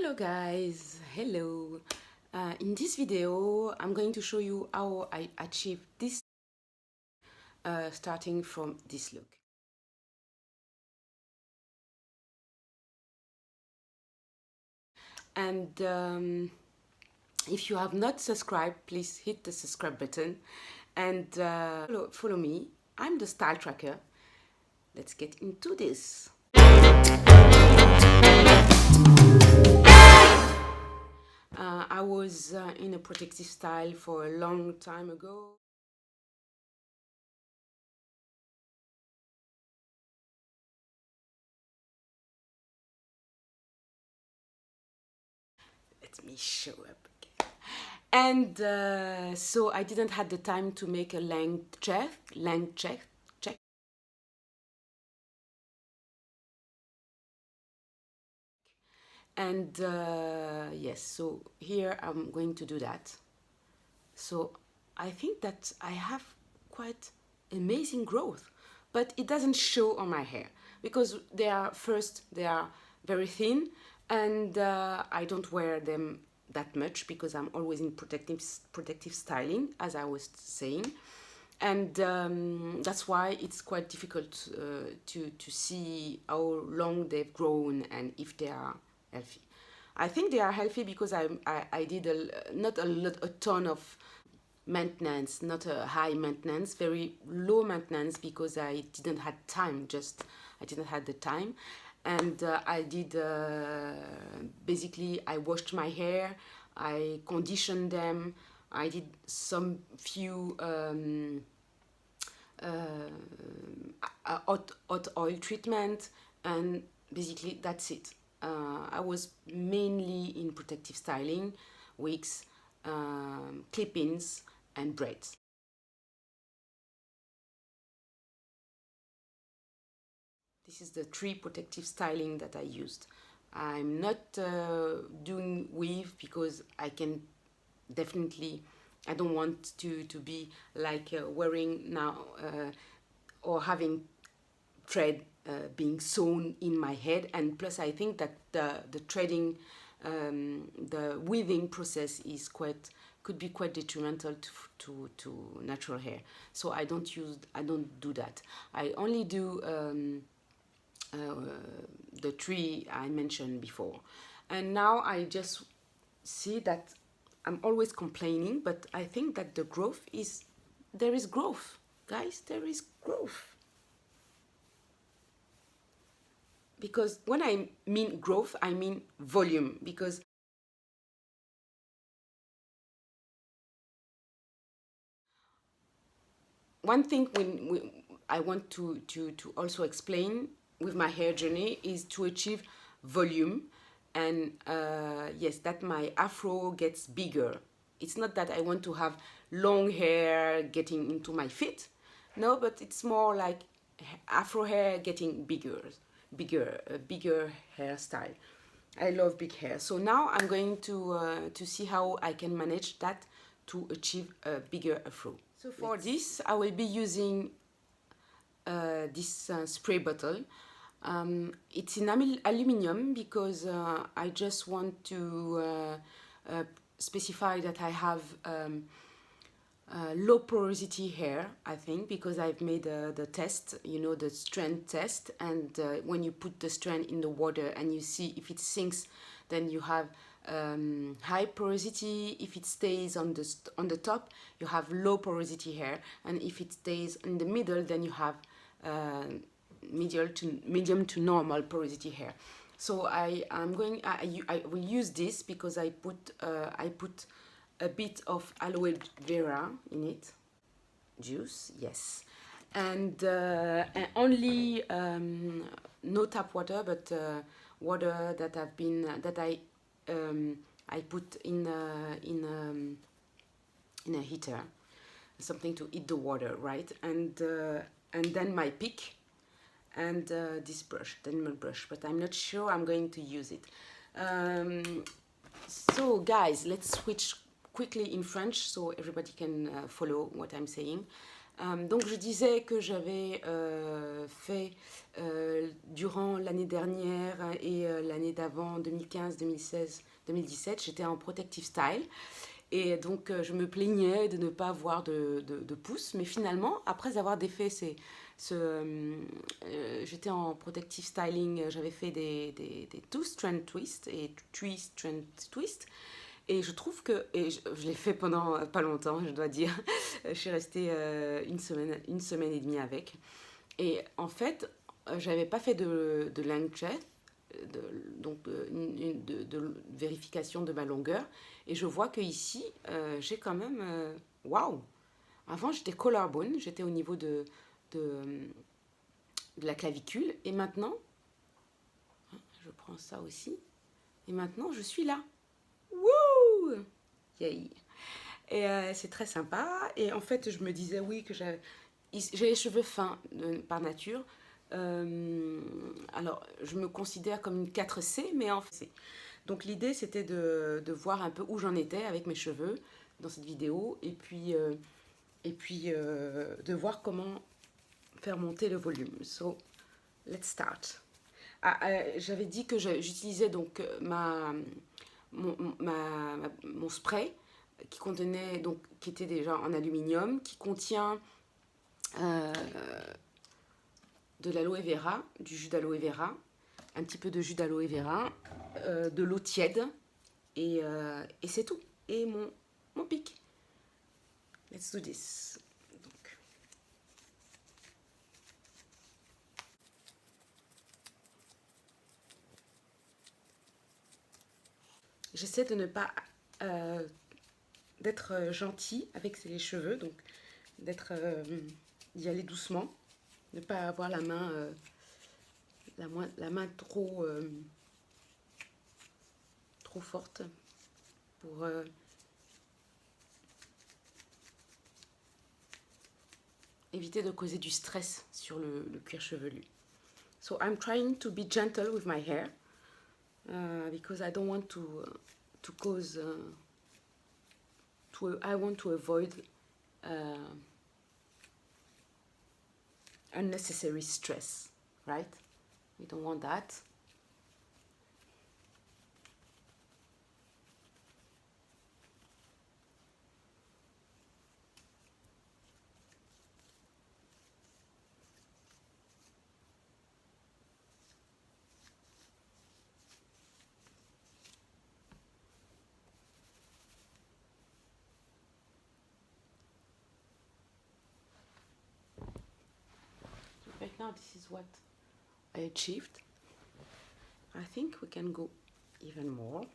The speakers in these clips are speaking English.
Hello guys, hello. In this video I'm going to show you how I achieved this starting from this look. And if you have not subscribed, please hit the subscribe button and follow me. I'm the style tracker. Let's get into this. I was in a protective style for a long time ago. Let me show up again. And so I didn't have the time to make a length check. And yes, so here I'm going to do that. So I think that I have quite amazing growth, but it doesn't show on my hair because they are very thin, and I don't wear them that much because I'm always in protective styling, as I was saying. And that's why it's quite difficult to see how long they've grown and if they are healthy. I think they are healthy because I did not a ton of maintenance, not a high maintenance, very low maintenance because I didn't have time. I didn't have the time, and I did basically I washed my hair, I conditioned them, I did some few hot oil treatment, and basically that's it. I was mainly in protective styling, wigs, clip-ins and braids. This is the 3 protective styling that I used. I'm not doing weave because I can definitely, I don't want to be like wearing now or having thread being sewn in my head. And plus I think that the threading, the weaving process is could be quite detrimental to natural hair. So I don't do that. I only do the 3 I mentioned before. And now I just see that I'm always complaining, but I think that there is growth, guys, there is growth. Because when I mean growth, I mean volume, because one thing I want to also explain with my hair journey is to achieve volume, and yes, that my afro gets bigger. It's not that I want to have long hair getting into my feet, no, but it's more like afro hair getting bigger hairstyle. I love big hair. So now I'm going to see how I can manage that to achieve a bigger afro. So for this, I will be using this spray bottle. It's in aluminium because I just want to specify that I have low porosity hair, I think, because I've made the test, you know, the strand test, and when you put the strand in the water and you see if it sinks, then you have high porosity. If it stays on the top, you have low porosity hair, and if it stays in the middle, then you have medium to normal porosity hair. So I will use this because I put a bit of aloe vera in it, juice, yes, and only no tap water, but water that I put in a heater, something to heat the water, right? And then my pick and this brush, Denman brush, but I'm not sure I'm going to use it. So guys, let's switch quickly in French so everybody can follow what I'm saying. Donc je disais que j'avais fait durant l'année dernière et l'année d'avant, 2015, 2016, 2017, j'étais en protective style. Et donc je me plaignais de ne pas avoir de pouces. Mais finalement, après avoir défait j'étais en protective styling, j'avais fait des two strand twist et three strand twist. Et je trouve que, et je l'ai fait pendant pas longtemps, je dois dire, je suis restée une semaine et demie avec. Et en fait, j'avais pas fait de length check, donc de vérification de ma longueur. Et je vois que ici, j'ai quand même, waouh! Avant, j'étais collarbone, j'étais au niveau de, de la clavicule. Et maintenant, je prends ça aussi. Et maintenant, je suis là. Wouh! Yay! Et c'est très sympa. Et en fait, je me disais, oui, que j'ai les cheveux fins par nature. Alors, je me considère comme une 4C, mais en fait, donc l'idée, c'était de voir un peu où j'en étais avec mes cheveux dans cette vidéo. Et puis de voir comment faire monter le volume. So, let's start. J'avais dit que j'utilisais donc mon spray qui contenait, donc, qui était déjà en aluminium, qui contient de l'aloe vera, du jus d'aloe vera, un petit peu de jus d'aloe vera, de l'eau tiède, et c'est tout. Et mon pic. Let's do this. Donc. J'essaie de ne pas d'être gentil avec les cheveux, donc d'y aller doucement, ne pas avoir la main la main trop forte pour éviter de causer du stress sur le cuir chevelu. So I'm trying to be gentle with my hair because I don't want to cause I want to avoid unnecessary stress, right? We don't want that. Right now, this is what I achieved. I think we can go even more.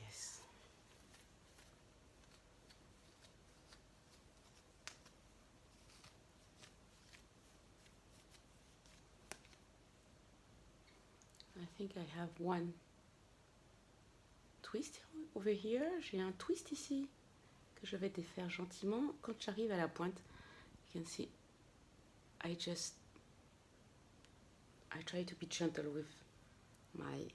Yes. I think I have one twist over here. J'ai un twist ici que je vais défaire gentiment. Quand j'arrive à la pointe, you can see I try to be gentle with my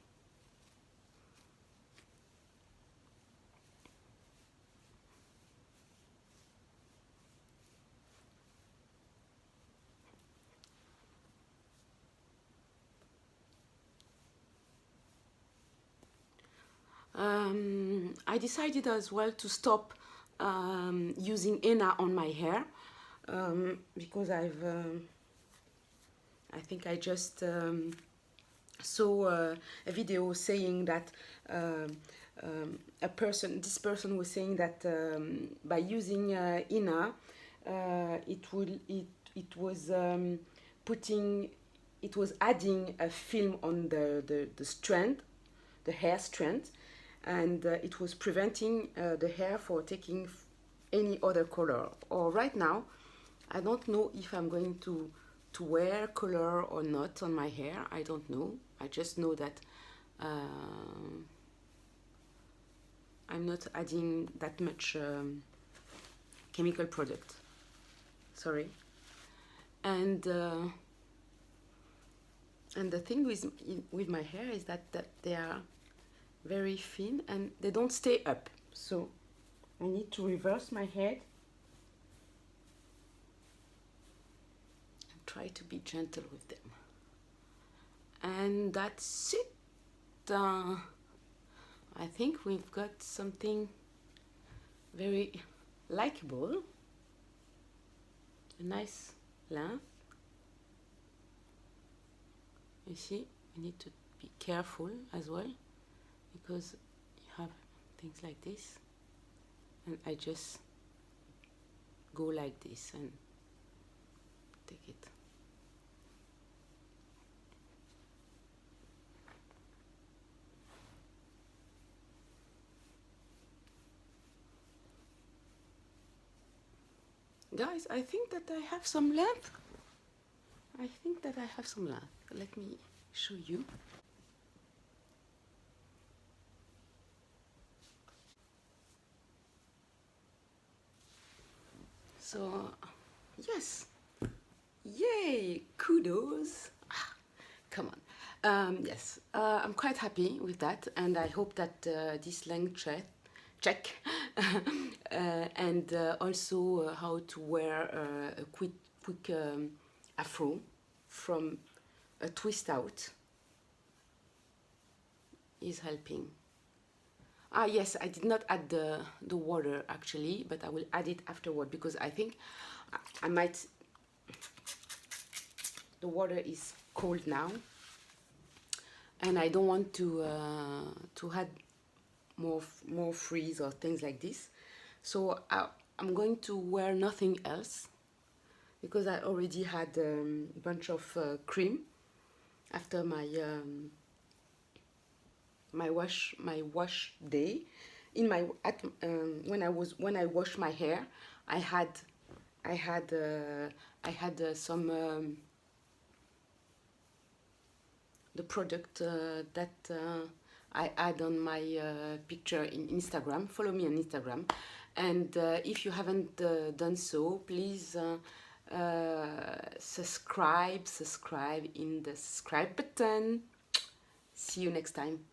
I decided as well to stop using henna on my hair because I think I just saw a video saying that this person was saying that by using henna, it was adding a film on the strand, the hair strand, and it was preventing the hair for taking any other color. Or right now, I don't know if I'm going to wear color or not on my hair. I don't know. I just know that I'm not adding that much chemical product. Sorry. And the thing with my hair is that they are very thin and they don't stay up. So I need to reverse my head and try to be gentle with them. And that's it. I think we've got something very likable, a nice length. You see, we need to be careful as well because you have things like this, and I just go like this and take it. Guys, I think that I have some length. I think that I have some length. Let me show you. So, yes. Yay! Kudos! Ah, come on. Yes, I'm quite happy with that, and I hope that this length check and also how to wear a quick afro from a twist out is helping. Ah yes, I did not add the water actually, but I will add it afterward because I think I might. The water is cold now, and I don't want to add more freeze or things like this. So I'm going to wear nothing else because I already had a bunch of cream after my my wash day. In my when I washed my hair, I had some the product that I add on my picture in Instagram. Follow me on Instagram, and if you haven't done so, please subscribe in the subscribe button. See you next time.